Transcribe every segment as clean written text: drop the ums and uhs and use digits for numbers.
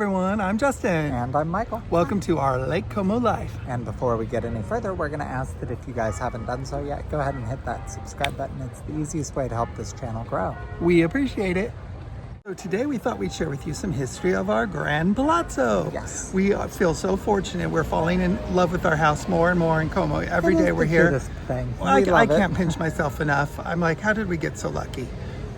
everyone, I'm Justin. And I'm Michael. Welcome to our Lake Como life. And before we get any further, we're going to ask that if you guys haven't done so yet, go ahead and hit that subscribe button. It's the easiest way to help this channel grow. We appreciate it. So today we thought we'd share with you some history of our Grand Palazzo. Yes. We feel so fortunate. We're falling in love with our house more and more in Como. Every day we're here. Thing. Well, I can't pinch myself enough. I'm like, how did we get so lucky?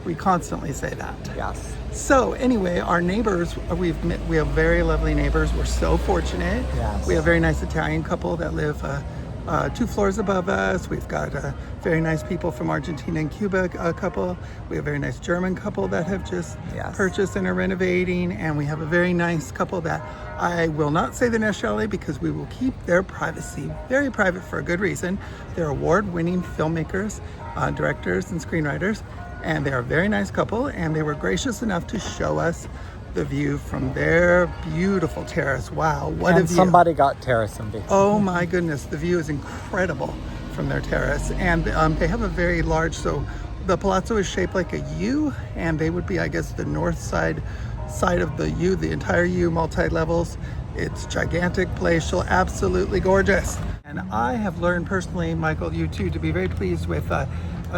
We constantly say that. Yes. So anyway, our neighbors, we have very lovely neighbors. We're so fortunate. Yes. We have a very nice Italian couple that live 2 floors above us. We've got very nice people from Argentina and Cuba, a couple. We have a very nice German couple that have just purchased and are renovating. And we have a very nice couple that I will not say the nationality because we will keep their privacy very private for a good reason. They're award-winning filmmakers, directors, and screenwriters. And they're a very nice couple, and they were gracious enough to show us the view from their beautiful terrace. Wow, what a view. Somebody got terrace envy. Oh my goodness, the view is incredible from their terrace. And they have a very large, so the Palazzo is shaped like a U, and they would be, I guess, the north side of the U, the entire U, multi-levels. It's gigantic, palatial, absolutely gorgeous. And I have learned personally, Michael, you too, to be very pleased with a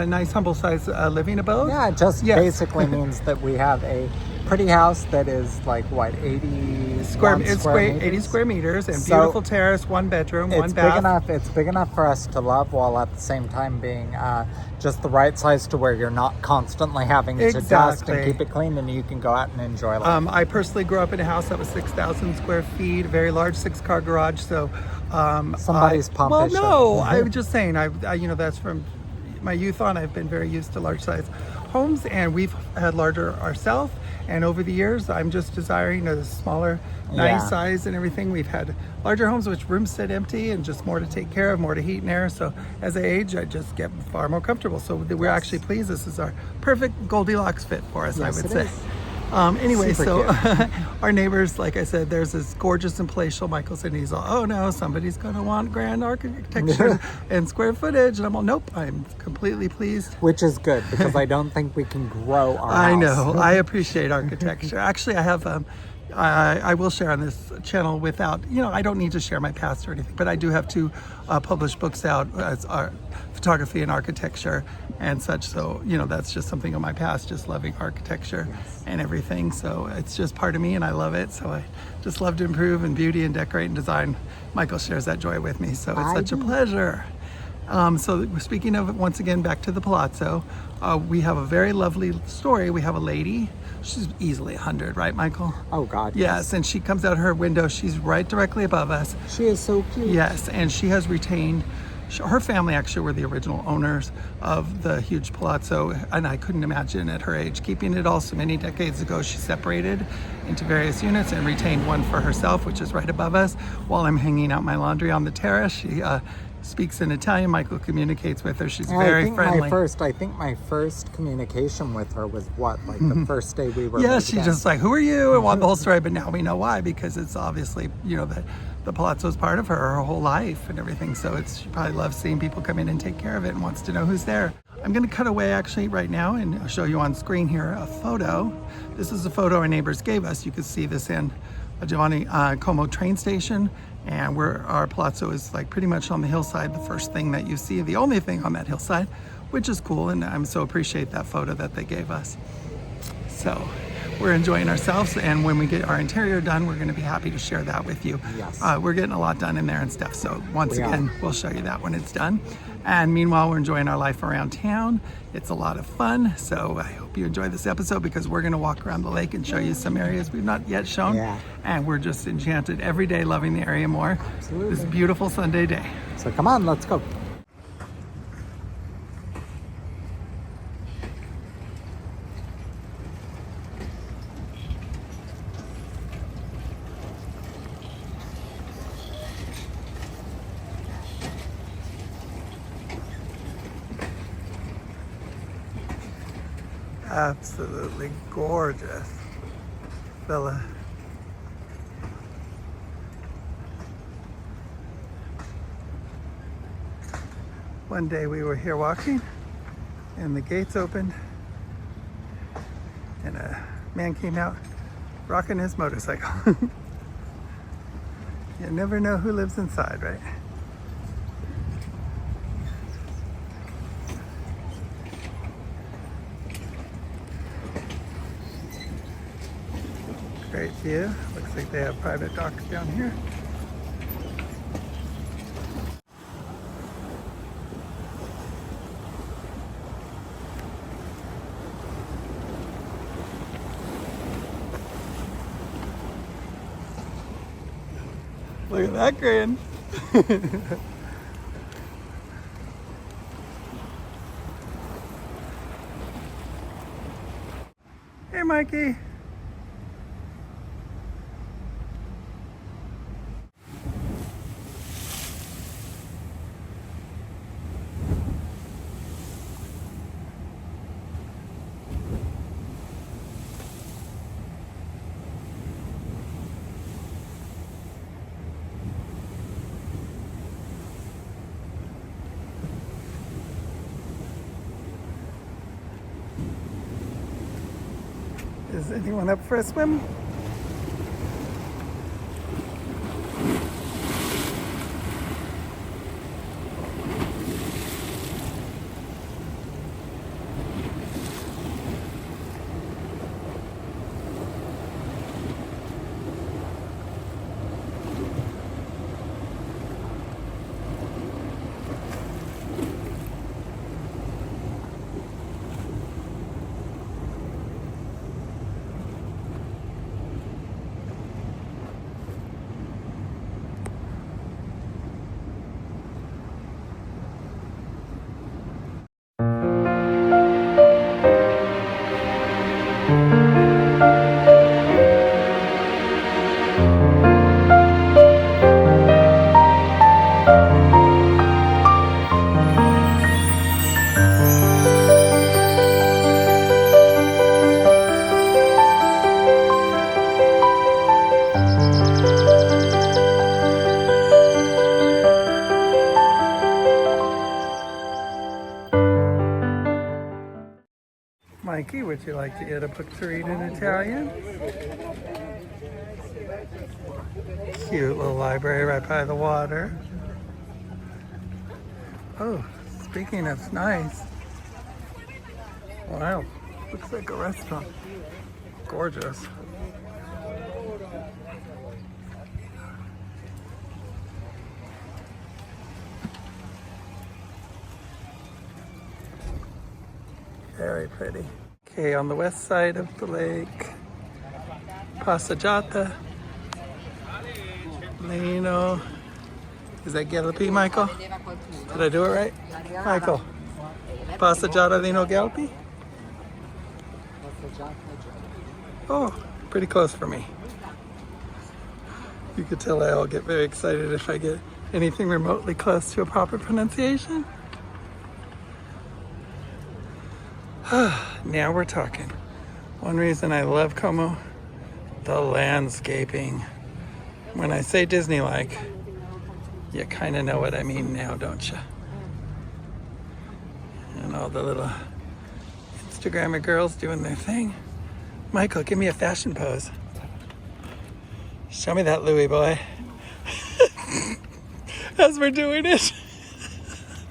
nice humble size living abode. Yeah, it just basically means that we have a pretty house that is like what, 80 square meters? 80 square meters and beautiful terrace, 1 bedroom, 1 bath. It's big enough for us to love while at the same time being just the right size to where you're not constantly having to dust and keep it clean, and you can go out and enjoy life. I personally grew up in a house that was 6,000 square feet, a very large 6-car garage. So somebody's pompous. Well, no, I'm just saying, I that's from my youth on. I've been very used to large size homes, and we've had larger ourselves, and over the years I'm just desiring a smaller nice size and everything. We've had larger homes which rooms sit empty and just more to take care of, more to heat and air. So as I age, I just get far more comfortable. So we're actually pleased. This is our perfect Goldilocks fit for us, I would say. Anyway, so our neighbors, like I said, there's this gorgeous and palatial Michael said, he's all, oh no, somebody's going to want grand architecture and square footage. And I'm all, nope, I'm completely pleased. Which is good, because I don't think we can grow our house. I know, I appreciate architecture. Actually, I have, I will share on this channel without, I don't need to share my past or anything, but I do have 2 published books out as photography and architecture and such. So, that's just something of my past, just loving architecture and everything. So it's just part of me and I love it. So I just love to improve and beauty and decorate and design. Michael shares that joy with me. So it's such a pleasure. So speaking of, once again, back to the Palazzo, we have a very lovely story. We have a lady, she's easily 100, right, Michael? Oh God, yes. And she comes out her window, she's right directly above us. She is so cute. Yes, and she has retained, her family actually were the original owners of the huge Palazzo, and I couldn't imagine at her age keeping it all. So many decades ago, she separated into various units and retained one for herself, which is right above us. While I'm hanging out my laundry on the terrace, she speaks in Italian. Michael communicates with her. She's very friendly. I think my first communication with her was the first day we were. Yeah, she's just like, who are you? And want the whole story. But now we know why, because it's obviously, the Palazzo is part of her whole life and everything. So she probably loves seeing people come in and take care of it and wants to know who's there. I'm going to cut away actually right now and I'll show you on screen here a photo. This is a photo our neighbors gave us. You can see this in Giovanni Como train station, and where our Palazzo is like pretty much on the hillside, the first thing that you see, the only thing on that hillside, which is cool, and I'm so appreciate that photo that they gave us. So we're enjoying ourselves, and when we get our interior done, we're going to be happy to share that with you. Yes. We're getting a lot done in there and stuff, so once again, we'll show you that when it's done. And meanwhile, we're enjoying our life around town. It's a lot of fun, so I hope you enjoy this episode, because we're going to walk around the lake and show you some areas we've not yet shown. Yeah. And we're just enchanted every day, loving the area more. Absolutely. This beautiful Sunday day. So come on, let's go. Absolutely gorgeous villa. One day we were here walking and the gates opened and a man came out rocking his motorcycle. You never know who lives inside, right? Great view. Looks like they have private docks down here. Look at that grin. Hey, Mikey. Is anyone up for a swim? Mikey, would you like to get a book to read in Italian? Cute little library right by the water. Oh, speaking of nice. Wow, looks like a restaurant. Gorgeous. Very pretty. Okay, on the west side of the lake, Passeggiata, Lino. Is that Gelpi, Michael? Did I do it right? Michael, Passeggiata Lino Gelpi? Oh, pretty close for me. You could tell I'll get very excited if I get anything remotely close to a proper pronunciation. Now we're talking. One reason I love Como, the landscaping. When I say Disney-like, you kind of know what I mean now, don't you? And all the little Instagrammer girls doing their thing. Michael, give me a fashion pose. Show me that Louis boy. As we're doing it.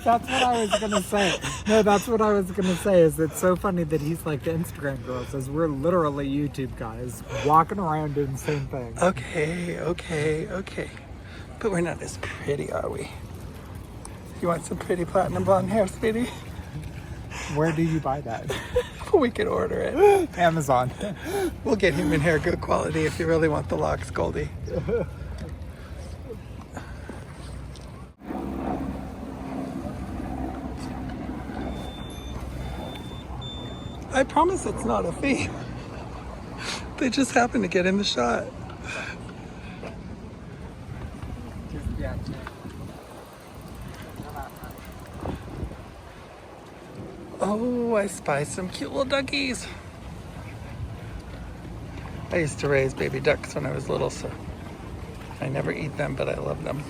That's what I was gonna say. No, that's what I was gonna say. Is it's so funny that he's like the Instagram girls, as we're literally YouTube guys walking around doing the same thing. Okay. But we're not as pretty, are we? You want some pretty platinum blonde hair, sweetie? Where do you buy that? We could order it. Amazon. We'll get human hair, good quality, if you really want the locks, Goldie. I promise it's not a fee. They just happen to get in the shot. Oh, I spy some cute little duckies. I used to raise baby ducks when I was little, so I never eat them, but I love them.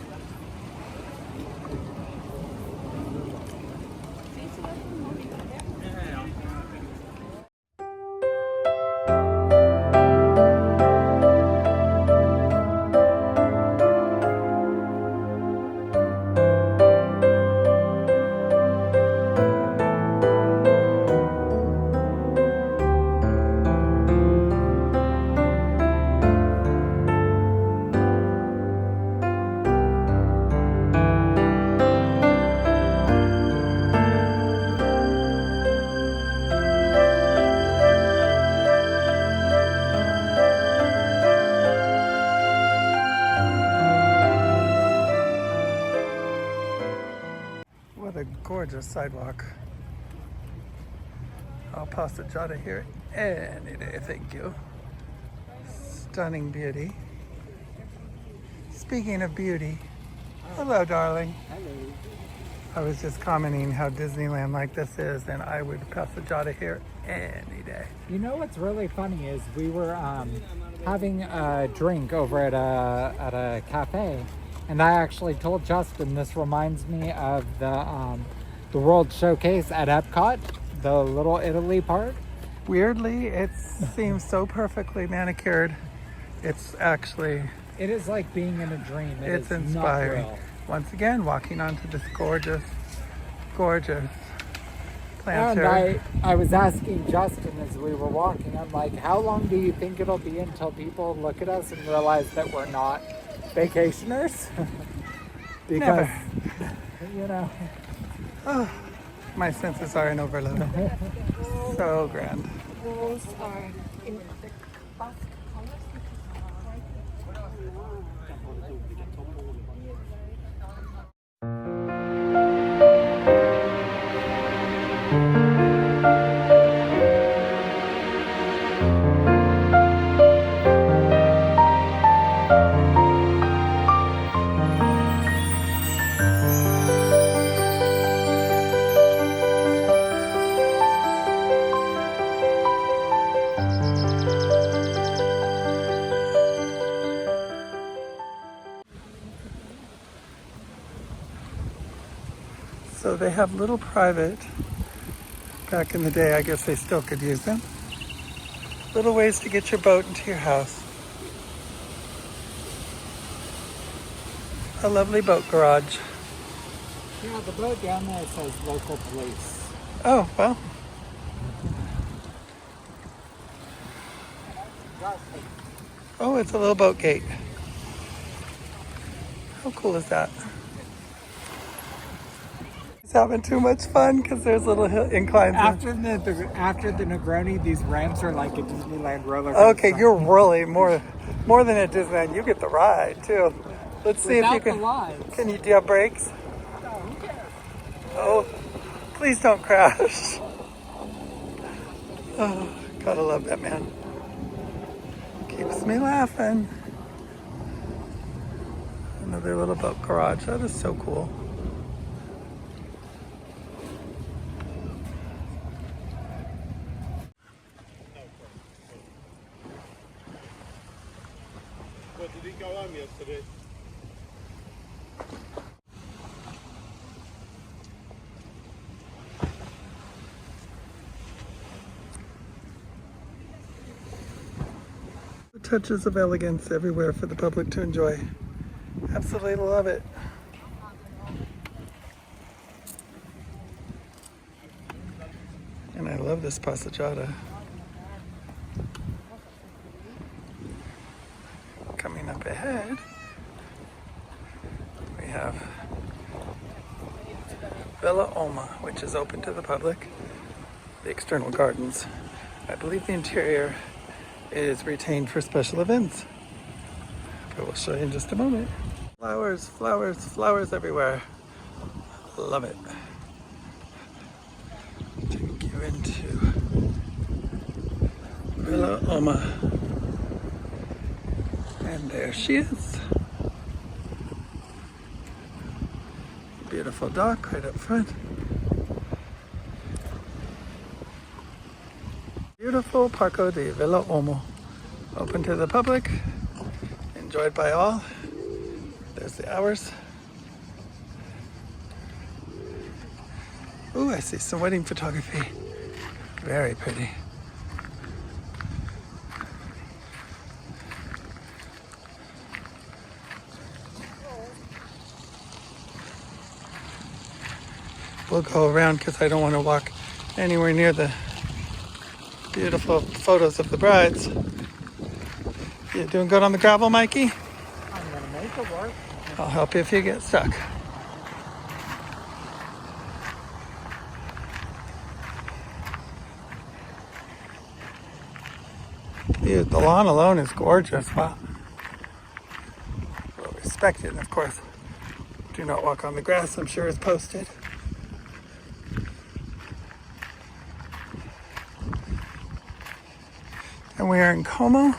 What a gorgeous sidewalk. I'll passeggiata here any day, thank you. Stunning beauty. Speaking of beauty, hello, darling. Hello. I was just commenting how Disneyland like this is, and I would passeggiata here any day. You know what's really funny is we were having a drink over at a cafe, and I actually told Justin this reminds me of the World Showcase at Epcot, the Little Italy part. Weirdly, it seems so perfectly manicured. It's actually... It is like being in a dream. It's inspiring. Not real. Once again, walking onto this gorgeous, gorgeous And planter. I was asking Justin as we were walking, I'm like, how long do you think it'll be until people look at us and realize that we're not vacationers? Because, you know. Oh, my senses are in overload. So grand. Walls are in the Basque colors. So they have little private, back in the day, I guess they still could use them. Little ways to get your boat into your house. A lovely boat garage. Yeah, the boat down there says local police. Oh, well, oh, it's a little boat gate. How cool is that? He's having too much fun because there's little inclines. After the Negroni, these ramps are like a Disneyland roller coaster. Okay, you're really more than at Disneyland. You get the ride too. Let's see if you Without the can. lines. Can you do you have brakes? No, who cares? Oh, please don't crash. Oh, gotta love that man. Keeps me laughing. Another little boat garage. That is so cool. What, did he go home yesterday? Touches of elegance everywhere for the public to enjoy. Absolutely love it. And I love this passeggiata. Coming up ahead, we have Villa Olmo, which is open to the public. The external gardens. I believe the interior is retained for special events. But we'll show you in just a moment. Flowers, flowers, flowers everywhere. Love it. Take you into Villa Olmo. And there she is. Beautiful dock right up front. Beautiful Parco di Villa Olmo. Open to the public. Enjoyed by all. There's the hours. Ooh, I see some wedding photography. Very pretty. We'll go around because I don't want to walk anywhere near the beautiful photos of the brides. You doing good on the gravel, Mikey? I'm gonna make it work. I'll help you if you get stuck. Dude, the lawn alone is gorgeous. Wow. Well respected, and of course, do not walk on the grass, I'm sure is posted. And we are in Como,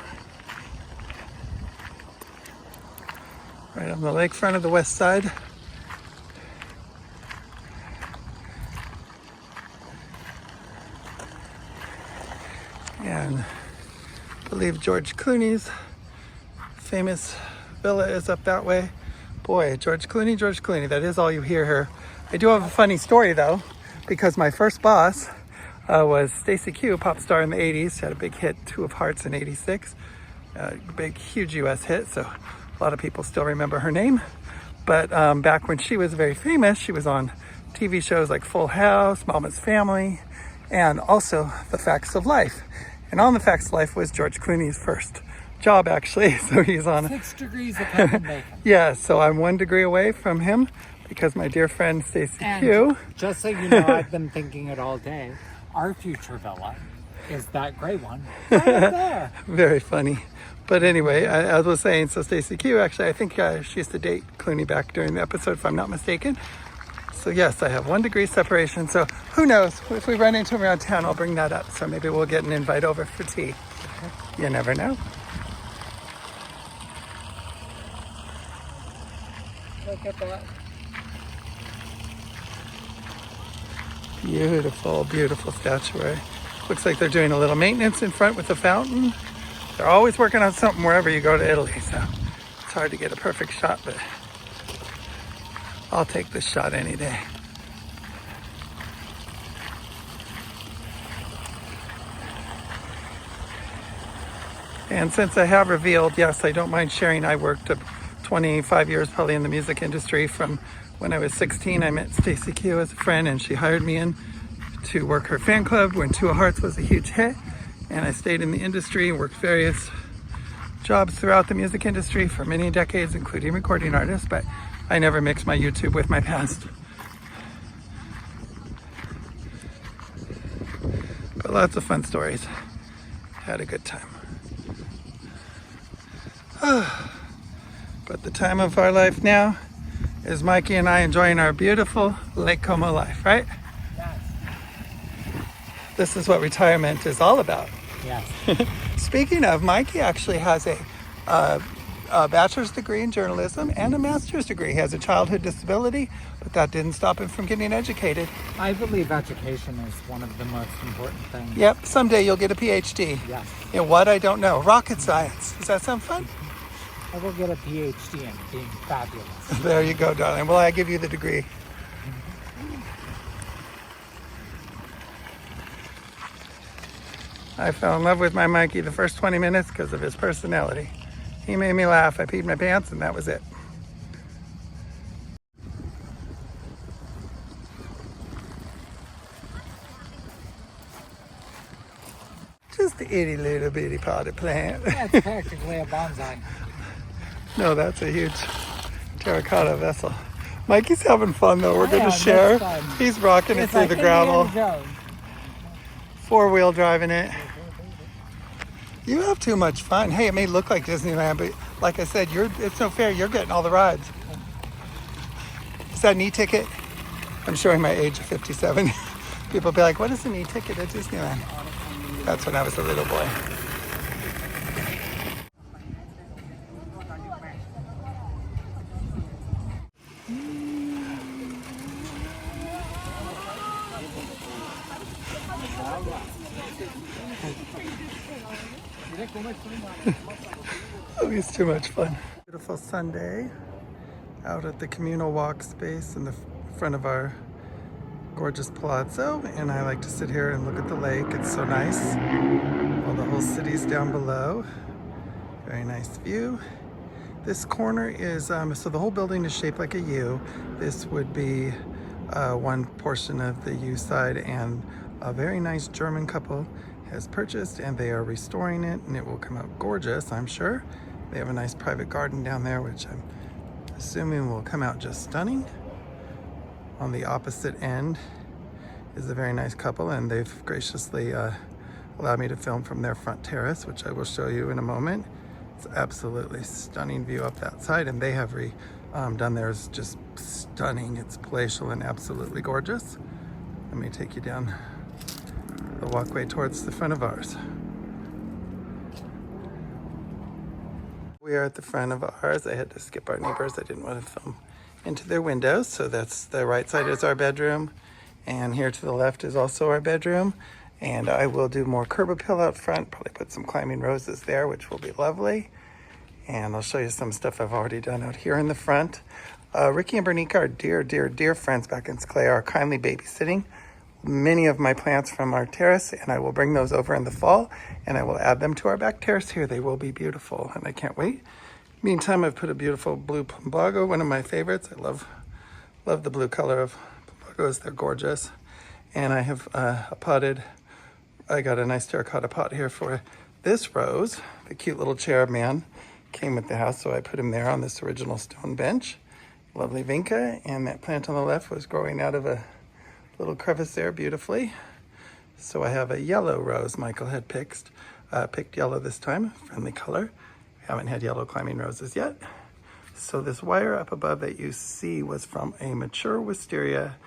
right on the lakefront of the west side. And I believe George Clooney's famous villa is up that way. Boy, George Clooney, that is all you hear here. I do have a funny story though, because my first boss was Stacey Q, pop star in the 80s. She had a big hit, Two of Hearts in 86. Big, huge US hit, so a lot of people still remember her name. But back when she was very famous, she was on TV shows like Full House, Mama's Family, and also The Facts of Life. And on The Facts of Life was George Clooney's first job, actually. So he's on 6 degrees of heaven bacon. Yeah, so I'm 1 degree away from him because my dear friend Stacey Q. Just so you know, I've been thinking it all day. Our future villa is that gray one right up there. Very funny. But anyway, I was saying, so Stacey Q, actually, I think she used to date Clooney back during the episode, if I'm not mistaken. So yes, I have 1 degree separation. So who knows? If we run into him around town, I'll bring that up. So maybe we'll get an invite over for tea. You never know. Look at that. Beautiful, beautiful statuary. Looks like they're doing a little maintenance in front with the fountain. They're always working on something wherever you go to Italy, so it's hard to get a perfect shot, but I'll take this shot any day. And since I have revealed, yes, I don't mind sharing, I worked 25 years probably in the music industry. From when I was 16, I met Stacey Q as a friend, and she hired me in to work her fan club when Two of Hearts was a huge hit. And I stayed in the industry and worked various jobs throughout the music industry for many decades, including recording artist, but I never mixed my YouTube with my past. But lots of fun stories. Had a good time. But the time of our life now is Mikey and I enjoying our beautiful Lake Como life, right? Yes. This is what retirement is all about. Yes. Speaking of, Mikey actually has a bachelor's degree in journalism and a master's degree. He has a childhood disability, but that didn't stop him from getting educated. I believe education is one of the most important things. Yep, someday you'll get a PhD. Yes. In what? I don't know. Rocket science. Does that sound fun? I will get a PhD in being fabulous. There you go, darling. Well, I give you the degree. I fell in love with my Mikey the first 20 minutes because of his personality. He made me laugh. I peed my pants and that was it. Just the itty little bitty potted plant. That's practically a bonsai. No, that's a huge terracotta vessel. Mikey's having fun though. We're going to that's share. fun. He's rocking it It's through like the gravel. Indiana Jones. 4-wheel driving it. You have too much fun. Hey, it may look like Disneyland, but like I said, it's no fair. You're getting all the rides. Is that an e-ticket? I'm showing my age of 57. People be like, what is an e-ticket at Disneyland? That's when I was a little boy. Oh, he's too much fun. Beautiful Sunday out at the communal walk space in the front of our gorgeous Palazzo, and I like to sit here and look at the lake. It's so nice. Well, the whole city's down below. Very nice view. This corner is, so the whole building is shaped like a U. This would be one portion of the U side, and a very nice German couple has purchased and they are restoring it, and it will come out gorgeous, I'm sure. They have a nice private garden down there, which I'm assuming will come out just stunning. On the opposite end is a very nice couple, and they've graciously allowed me to film from their front terrace, which I will show you in a moment. It's absolutely stunning view up that side, and they have done theirs just stunning. It's palatial and absolutely gorgeous. Let me take you down the walkway towards the front of ours. We are at the front of ours. I had to skip our neighbors. I didn't want to film into their windows. So that's the right side is our bedroom. And here to the left is also our bedroom. And I will do more curb appeal out front. Probably put some climbing roses there, which will be lovely. And I'll show you some stuff I've already done out here in the front. Ricky and Bernica are dear friends back in Clay, are kindly babysitting many of my plants from our terrace, and I will bring those over in the fall, and I will add them to our back terrace here. They will be beautiful, and I can't wait. Meantime, I've put a beautiful blue plumbago, one of my favorites. I love the blue color of plumbagos. They're gorgeous. And I have I got a nice terracotta pot here for this rose. The cute little cherub man came with the house, so I put him there on this original stone bench. Lovely vinca, and that plant on the left was growing out of a little crevice there beautifully. So I have a yellow rose Michael had picked yellow this time, friendly color. We haven't had yellow climbing roses yet. So this wire up above that you see was from a mature wisteria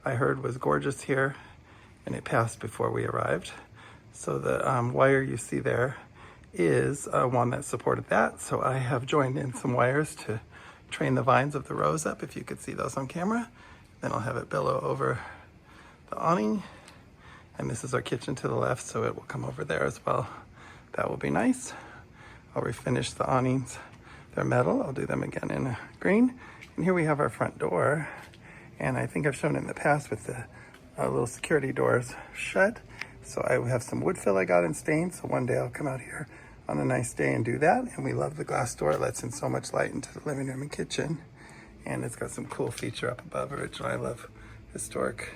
I heard was gorgeous here, and it passed before we arrived. So the wire you see there is one that supported that. So I have joined in some wires to train the vines of the rose up, if you could see those on camera. Then I'll have it billow over the awning. And this is our kitchen to the left, so it will come over there as well. That will be nice. I'll refinish the awnings. They're metal. I'll do them again in green. And here we have our front door. And I think I've shown it in the past with the little security doors shut. So I have some wood fill I got in stain. So one day I'll come out here on a nice day and do that. And we love the glass door. It lets in so much light into the living room and kitchen. And it's got some cool feature up above. Originally, I love historic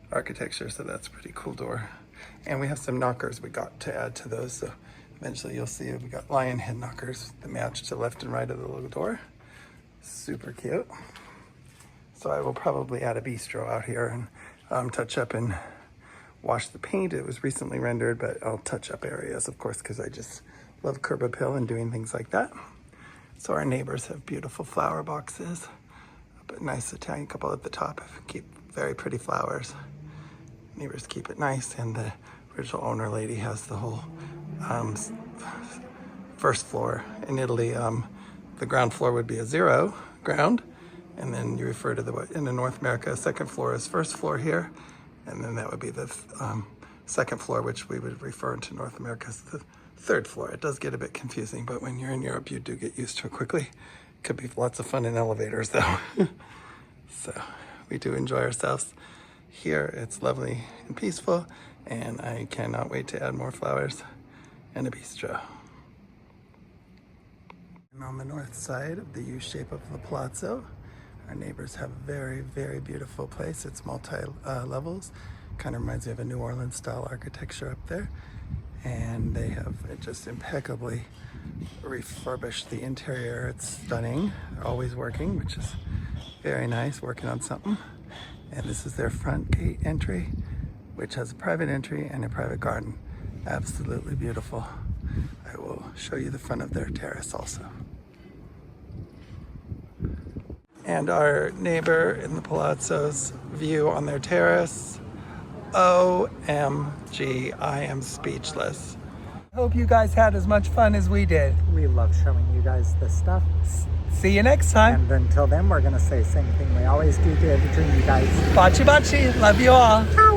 architecture, so that's a pretty cool door. And we have some knockers we got to add to those. So eventually you'll see we got lion head knockers that match to left and right of the little door. Super cute. So I will probably add a bistro out here and touch up and wash the paint. It was recently rendered, but I'll touch up areas, of course, because I just love curb appeal and doing things like that. So our neighbors have beautiful flower boxes, but nice Italian couple at the top keep very pretty flowers. Neighbors keep it nice, and the original owner lady has the whole first floor. In Italy, the ground floor would be a zero ground, and then you refer to in North America, second floor is first floor here, and then that would be the second floor, which we would refer to North America as the third floor. It does get a bit confusing, but when you're in Europe, you do get used to it quickly. Could be lots of fun in elevators though. So we do enjoy ourselves here. It's lovely and peaceful, and I cannot wait to add more flowers and a bistro. And on the north side of the U shape of the Palazzo, our neighbors have a very beautiful place. It's multi-levels. Kind of reminds me of a New Orleans style architecture up there. And they have just impeccably refurbished the interior. It's stunning. They're always working, which is very nice, working on something. And this is their front gate entry, which has a private entry and a private garden. Absolutely beautiful. I will show you the front of their terrace also. And our neighbor in the Palazzo's view on their terrace. OMG, I am speechless. Hope you guys had as much fun as we did. We love showing you guys this stuff. See you next time. And until then, we're going to say the same thing we always do to you guys. Baci baci. Love you all. Ciao.